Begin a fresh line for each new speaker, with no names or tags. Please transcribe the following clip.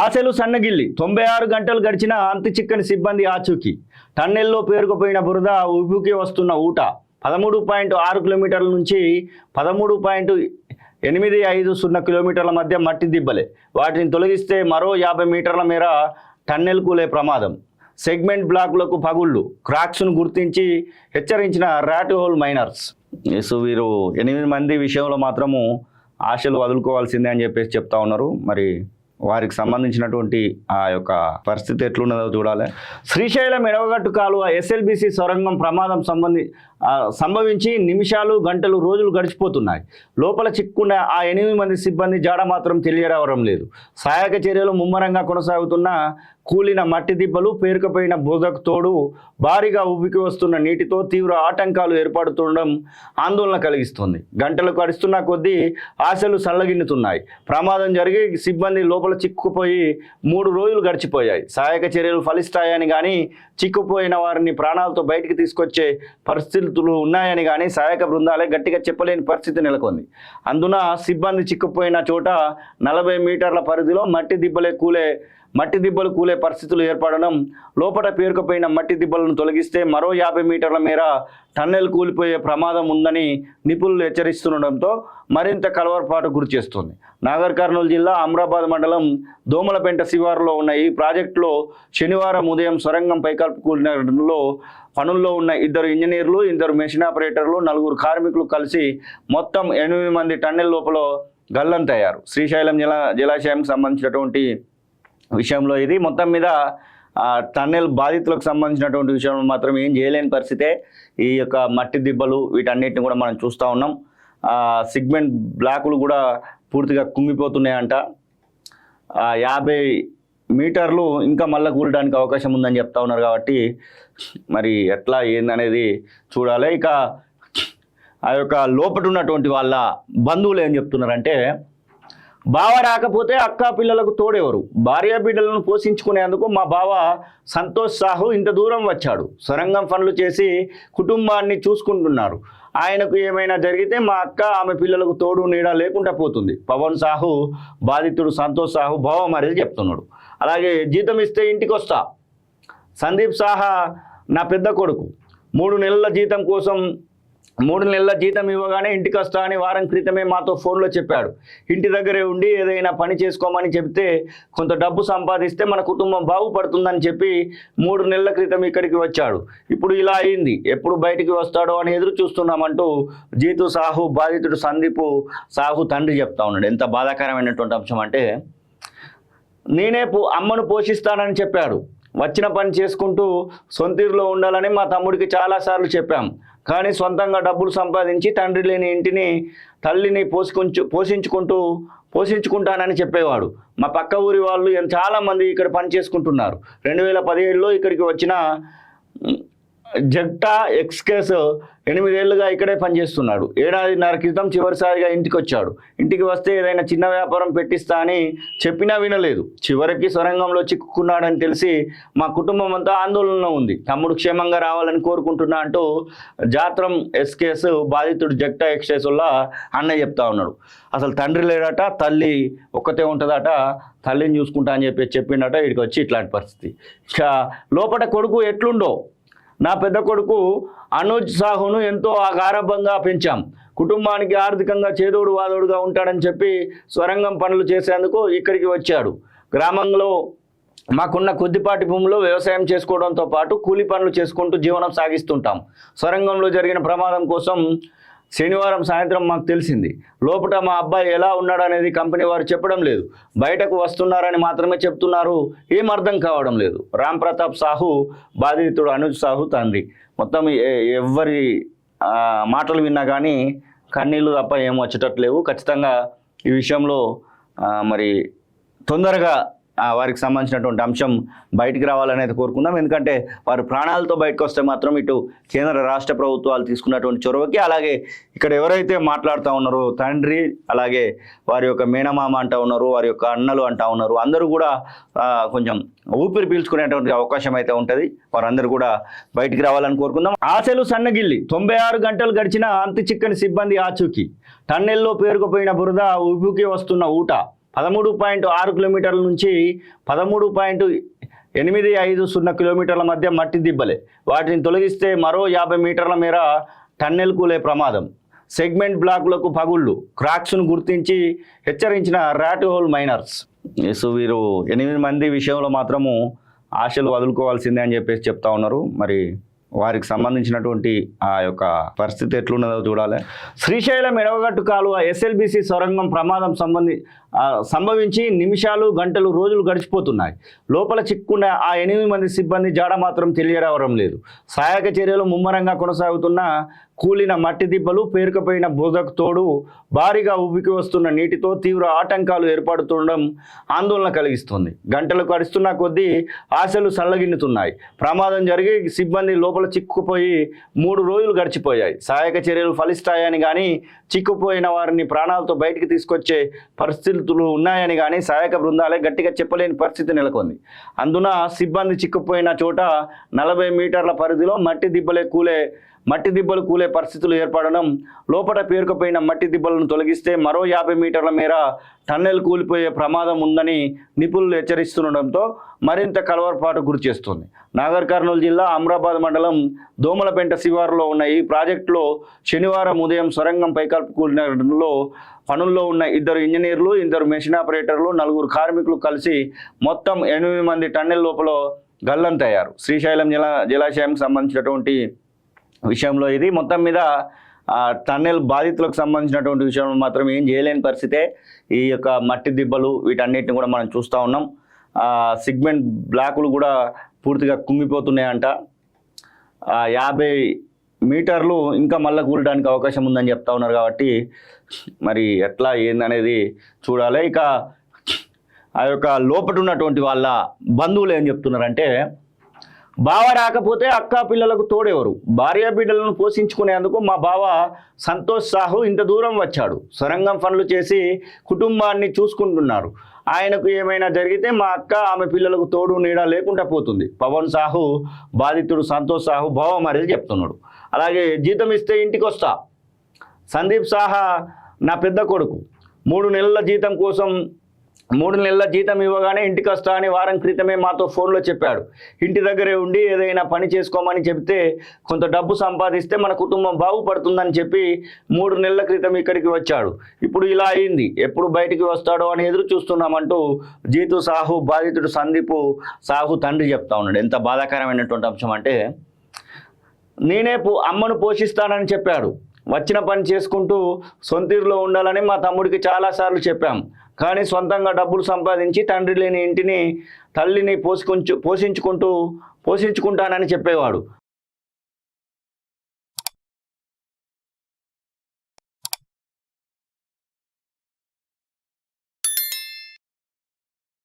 ఆశలు సన్నగిల్లి 96 గంటలు గడిచిన అంతు చిక్కని సిబ్బంది ఆచూకీ. టన్నెల్లో పేరుకుపోయిన బురద ఉబుకి వస్తున్న ఊట. 13.6 కిలోమీటర్ల నుంచి 13.850 కిలోమీటర్ల మధ్య మట్టి దిబ్బలే. వాటిని తొలగిస్తే మరో 50 మీటర్ల మేర టన్నెల్ కూలే ప్రమాదం. సెగ్మెంట్ బ్లాకులకు పగుళ్ళు, క్రాక్స్ను గుర్తించి హెచ్చరించిన ర్యాట్ హోల్ మైనర్స్. సో వీరు 8 మంది విషయంలో మాత్రము ఆశలు వదులుకోవాల్సిందే అని చెప్పేసి చెప్తా ఉన్నారు. మరి వారికి సంబంధించినటువంటి ఆ యొక్క పరిస్థితి ఎట్లున్నదో చూడాలి. శ్రీశైలం ఎడవగట్టు కాలువ ఎస్ఎల్బిసి సొరంగం ప్రమాదం సంభవించి నిమిషాలు, గంటలు, రోజులు గడిచిపోతున్నాయి. లోపల చిక్కున్న ఆ 8 మంది సిబ్బంది జాడ మాత్రం తెలియడం లేదు. సహాయక చర్యలు ముమ్మరంగా కొనసాగుతున్న కూలిన మట్టి దిబ్బలు, పేరుకుపోయిన బురదకు తోడు భారీగా ఉబికి వస్తున్న నీటితో తీవ్ర ఆటంకాలు ఏర్పడుతుండడం ఆందోళన కలిగిస్తుంది. గంటలు గడుస్తున్న కొద్దీ ఆశలు సల్లగిన్నుతున్నాయి. ప్రమాదం జరిగి సిబ్బంది లోపల చిక్కుపోయి 3 రోజులు గడిచిపోయాయి. సహాయక చర్యలు ఫలిస్తాయని కానీ, చిక్కుపోయిన వారిని ప్రాణాలతో బయటికి తీసుకొచ్చే పరిస్థితులు ఉన్నాయని కానీ సహాయక బృందాలే గట్టిగా చెప్పలేని పరిస్థితి నెలకొంది. అందున సిబ్బంది చిక్కుపోయిన చోట 40 మీటర్ల పరిధిలో మట్టి దిబ్బలు కూలే పరిస్థితులు ఏర్పడడం, లోపల పేరుకుపోయిన మట్టి దిబ్బలను తొలగిస్తే మరో 50 మీటర్ల మేర టన్నెల్ కూలిపోయే ప్రమాదం ఉందని నిపుణులు హెచ్చరిస్తుండడంతో మరింత కలవరపాటు గురిచేస్తుంది. నాగర్ కర్నూలు జిల్లా అమ్రాబాద్ మండలం దోమలపెంట శివారులో ఉన్న ఈ ప్రాజెక్టులో శనివారం ఉదయం సొరంగం పైకల్పులో పనుల్లో ఉన్న 2 ఇంజనీర్లు, 2 మెషిన్ ఆపరేటర్లు, 4 కార్మికులు కలిసి మొత్తం 8 మంది టన్నెల్ లోపల గల్లంతయ్యారు. శ్రీశైలం జలాశయానికి సంబంధించినటువంటి విషయంలో ఇది మొత్తం మీద టన్నెల్ బాధితులకు సంబంధించినటువంటి విషయంలో మాత్రం ఏం చేయలేని పరిస్థితే. ఈ యొక్క మట్టి దిబ్బలు వీటన్నిటిని కూడా మనం చూస్తూ ఉన్నాం. సిగ్మెంట్ బ్లాకులు కూడా పూర్తిగా కుంగిపోతున్నాయంట. 50 మీటర్లు ఇంకా మళ్ళీ కూలడానికి అవకాశం ఉందని చెప్తా ఉన్నారు. కాబట్టి మరి ఎట్లా ఏందనేది చూడాలి. ఇక ఆ యొక్క లోపల ఉన్నటువంటి వాళ్ళ బంధువులు ఏం చెప్తున్నారంటే, బావ రాకపోతే అక్క పిల్లలకు తోడెవరు? భార్య బిడ్డలను పోషించుకునేందుకు మా బావ సంతోష్ సాహు ఇంత దూరం వచ్చాడు. సొరంగం పనులు చేసి కుటుంబాన్ని చూసుకుంటున్నారు. ఆయనకు ఏమైనా జరిగితే మా అక్క, ఆమె పిల్లలకు తోడు నీడ లేకుండా పోతుంది. పవన్ సాహు బాధితుడు సంతోష్ సాహు బావమరిది చెప్తున్నాడు. అలాగే జీతం ఇస్తే ఇంటికి వస్తా. సందీప్ సాహా నా పెద్ద కొడుకు 3 నెలల జీతం ఇవ్వగానే ఇంటికి వస్తా అని వారం క్రితమే మాతో ఫోన్లో చెప్పాడు. ఇంటి దగ్గరే ఉండి ఏదైనా పని చేసుకోమని చెప్తే కొంత డబ్బు సంపాదిస్తే మన కుటుంబం బాగుపడుతుందని చెప్పి 3 నెలల క్రితం ఇక్కడికి వచ్చాడు. ఇప్పుడు ఇలా అయింది. ఎప్పుడు బయటికి వస్తాడో అని ఎదురు చూస్తున్నామంటూ జీతు సాహు బాధితుడు సందీప్ సాహు తండ్రి చెప్తా ఉన్నాడు. ఎంత బాధాకరమైనటువంటి అంశం అంటే, నేనే అమ్మను పోషిస్తానని చెప్పాడు. వచ్చిన పని చేసుకుంటూ సొంతూరులో ఉండాలని మా తమ్ముడికి చాలాసార్లు చెప్పాం. కానీ సొంతంగా డబ్బులు సంపాదించి తండ్రి లేని ఇంటిని తల్లిని పోషించుకుంటానని చెప్పేవాడు. మా పక్క ఊరి వాళ్ళు చాలామంది ఇక్కడ పని చేసుకుంటున్నారు. 2017లో ఇక్కడికి వచ్చిన జగ్టా ఎక్స్కేస్ 8 ఏళ్లుగా ఇక్కడే పనిచేస్తున్నాడు. 1.5 క్రితం చివరిసారిగా ఇంటికి వచ్చాడు. ఇంటికి వస్తే ఏదైనా చిన్న వ్యాపారం పెట్టిస్తా అని చెప్పినా వినలేదు. చివరికి సొరంగంలో చిక్కుకున్నాడని తెలిసి మా కుటుంబం అంతా ఆందోళనలో ఉంది. తమ్ముడు క్షేమంగా రావాలని కోరుకుంటున్నా అంటూ జాత్రం ఎస్కేస్ బాధితుడు జగ్టా ఎక్స్కేస్ వల్ల అన్నయ్య చెప్తా ఉన్నాడు. అసలు తండ్రి లేడట, తల్లి ఒక్కతే ఉంటుందట, తల్లిని చూసుకుంటా అని చెప్పిండట. వీడికి వచ్చి ఇట్లాంటి పరిస్థితి. ఇక లోపల కొడుకు ఎట్లుండో, నా పెద్ద కొడుకు అనుజ్ సాహును ఎంతో గారాబంగా పెంచాం. కుటుంబానికి ఆర్థికంగా చేదోడు వాదోడుగా ఉంటాడని చెప్పి సొరంగం పనులు చేసేందుకు ఇక్కడికి వచ్చాడు. గ్రామంలో మాకున్న కొద్దిపాటి భూమిలో వ్యవసాయం చేసుకోవడంతో పాటు కూలి పనులు చేసుకుంటూ జీవనం సాగిస్తుంటాం. సొరంగంలో జరిగిన ప్రమాదం కోసం శనివారం సాయంత్రం మాకు తెలిసింది. లోపల మా అబ్బాయి ఎలా ఉన్నాడు అనేది కంపెనీ వారు చెప్పడం లేదు. బయటకు వస్తున్నారని మాత్రమే చెప్తున్నారు. ఏం అర్థం కావడం లేదు. రామ్ ప్రతాప్ సాహు బాధితుడు అనుజ్ సాహు తండ్రి. మొత్తం ఎవరి మాటలు విన్నా కానీ కన్నీళ్ళు తప్ప ఏం వచ్చేటట్లేవు. ఖచ్చితంగా ఈ విషయంలో మరి తొందరగా వారికి సంబంధించినటువంటి అంశం బయటికి రావాలనేది కోరుకుందాం. ఎందుకంటే వారు ప్రాణాలతో బయటకు వస్తే మాత్రం ఇటు కేంద్ర రాష్ట్ర ప్రభుత్వాలు తీసుకున్నటువంటి చొరవకి, అలాగే ఇక్కడ ఎవరైతే మాట్లాడుతూ ఉన్నారో తండ్రి, అలాగే వారి యొక్క మేనమామ అంటూ ఉన్నారు, వారి యొక్క అన్నలు అంటూ ఉన్నారు, అందరూ కూడా కొంచెం ఊపిరి పీల్చుకునేటువంటి అవకాశం అయితే ఉంటుంది. వారందరూ కూడా బయటికి రావాలని కోరుకుందాం. ఆశలు సన్నగిల్లి 96 గంటలు గడిచిన అంతు చిక్కని సిబ్బంది ఆచూకీ. టన్నెల్లో పేరుకుపోయిన బురద ఉబుకి వస్తున్న ఊట. 13.6 కిలోమీటర్ల నుంచి 13.850 కిలోమీటర్ల మధ్య మట్టి దిబ్బలే. వాటిని తొలగిస్తే మరో 50 మీటర్ల మేర టన్నెల్ కూలే ప్రమాదం. సెగ్మెంట్ బ్లాకులకు పగుళ్ళు, క్రాక్స్ను గుర్తించి హెచ్చరించిన ర్యాట్ హోల్ మైనర్స్. సో వీరు 8 మంది విషయంలో మాత్రము ఆశలు వదులుకోవాల్సిందే అని చెప్పేసి చెప్తా ఉన్నారు. మరి వారికి సంబంధించినటువంటి ఆ యొక్క పరిస్థితి ఎట్లున్నదో చూడాలి. శ్రీశైలం ఎడవగట్టు కాలువ ఎస్ఎల్బిసి సొరంగం ప్రమాదం సంభవించి నిమిషాలు, గంటలు, రోజులు గడిచిపోతున్నాయి. లోపల చిక్కున్న ఆ 8 మంది సిబ్బంది జాడ మాత్రం తెలియడం లేదు. సహాయక చర్యలు ముమ్మరంగా కొనసాగుతున్న కూలిన మట్టి దిబ్బలు, పేరుకుపోయిన బురదకు తోడు భారీగా ఉబ్బికి వస్తున్న నీటితో తీవ్ర ఆటంకాలు ఏర్పడుతుండడం ఆందోళన కలిగిస్తుంది. గంటలు గడుస్తున్న కొద్దీ ఆశలు సల్లగిన్నుతున్నాయి. ప్రమాదం జరిగి సిబ్బంది లోపల చిక్కుపోయి 3 రోజులు గడిచిపోయాయి. సహాయక చర్యలు ఫలిస్తాయని కానీ, చిక్కుపోయిన వారిని ప్రాణాలతో బయటికి తీసుకొచ్చే పరిస్థితులు ఉన్నాయని కానీ సహాయక బృందాలే గట్టిగా చెప్పలేని పరిస్థితి నెలకొంది. అందున సిబ్బంది చిక్కుపోయిన చోట 40 మీటర్ల పరిధిలో మట్టి దిబ్బలు కూలే పరిస్థితులు ఏర్పడడం, లోపల పేరుకుపోయిన మట్టి దిబ్బలను తొలగిస్తే మరో 50 మీటర్ల మేర టన్నెల్ కూలిపోయే ప్రమాదం ఉందని నిపుణులు హెచ్చరిస్తుండడంతో మరింత కలవరపాటు గురిచేస్తుంది. నాగర్ కర్నూలు జిల్లా అమ్రాబాద్ మండలం దోమలపెంట శివారులో ఉన్న ఈ ప్రాజెక్టులో శనివారం ఉదయం సొరంగం పైకల్పు కూలినలో పనుల్లో ఉన్న 2 ఇంజనీర్లు, 2 మెషిన్ ఆపరేటర్లు, 4 కార్మికులు కలిసి మొత్తం 8 మంది టన్నెల్ లోపల గల్లంతయ్యారు. శ్రీశైలం జలాశయానికి సంబంధించినటువంటి విషయంలో ఇది మొత్తం మీద టన్నెల్ బాధితులకు సంబంధించినటువంటి విషయంలో మాత్రం ఏం చేయలేని పరిస్థితే. ఈ యొక్క మట్టి దిబ్బలు వీటన్నిటిని కూడా మనం చూస్తూ ఉన్నాం. సిగ్మెంట్ బ్లాకులు కూడా పూర్తిగా కుంగిపోతున్నాయంట. 50 మీటర్లు ఇంకా మళ్ళీ కూలడానికి అవకాశం ఉందని చెప్తా ఉన్నారు. కాబట్టి మరి ఎట్లా ఏందనేది చూడాలి. ఇక ఆ యొక్క లోపట ఉన్నటువంటి వాళ్ళ బంధువులు ఏం చెప్తున్నారంటే, బావ రాకపోతే అక్క పిల్లలకు తోడెవరు? భార్య బిడ్డలను పోషించుకునేందుకు మా బావ సంతోష్ సాహు ఇంత దూరం వచ్చాడు. సొరంగం పనులు చేసి కుటుంబాన్ని చూసుకుంటున్నారు. ఆయనకు ఏమైనా జరిగితే మా అక్క, ఆమె పిల్లలకు తోడు నీడ లేకుండా పోతుంది. పవన్ సాహు బాధితుడు సంతోష్ సాహు బావమరిది చెప్తున్నాడు. అలాగే జీతం ఇస్తే ఇంటికి వస్తా. సందీప్ సాహా నా పెద్ద కొడుకు 3 నెలల జీతం ఇవ్వగానే ఇంటికి వస్తా అని వారం క్రితమే మాతో ఫోన్లో చెప్పాడు. ఇంటి దగ్గరే ఉండి ఏదైనా పని చేసుకోమని చెప్తే కొంత డబ్బు సంపాదిస్తే మన కుటుంబం బాగుపడుతుందని చెప్పి 3 నెలల క్రితం ఇక్కడికి వచ్చాడు. ఇప్పుడు ఇలా అయింది. ఎప్పుడు బయటికి వస్తాడో అని ఎదురు చూస్తున్నామంటూ జీతు సాహు బాధితుడు సందీప్ సాహు తండ్రి చెప్తా ఉన్నాడు. ఎంత బాధాకరమైనటువంటి అంశం అంటే, నేనే అమ్మను పోషిస్తానని చెప్పాడు. వచ్చిన పని చేసుకుంటూ సొంతూరులో ఉండాలని మా తమ్ముడికి చాలాసార్లు చెప్పాం. కానీ సొంతంగా డబ్బులు సంపాదించి తండ్రి లేని ఇంటిని తల్లిని పోషించుకుంటానని చెప్పేవాడు.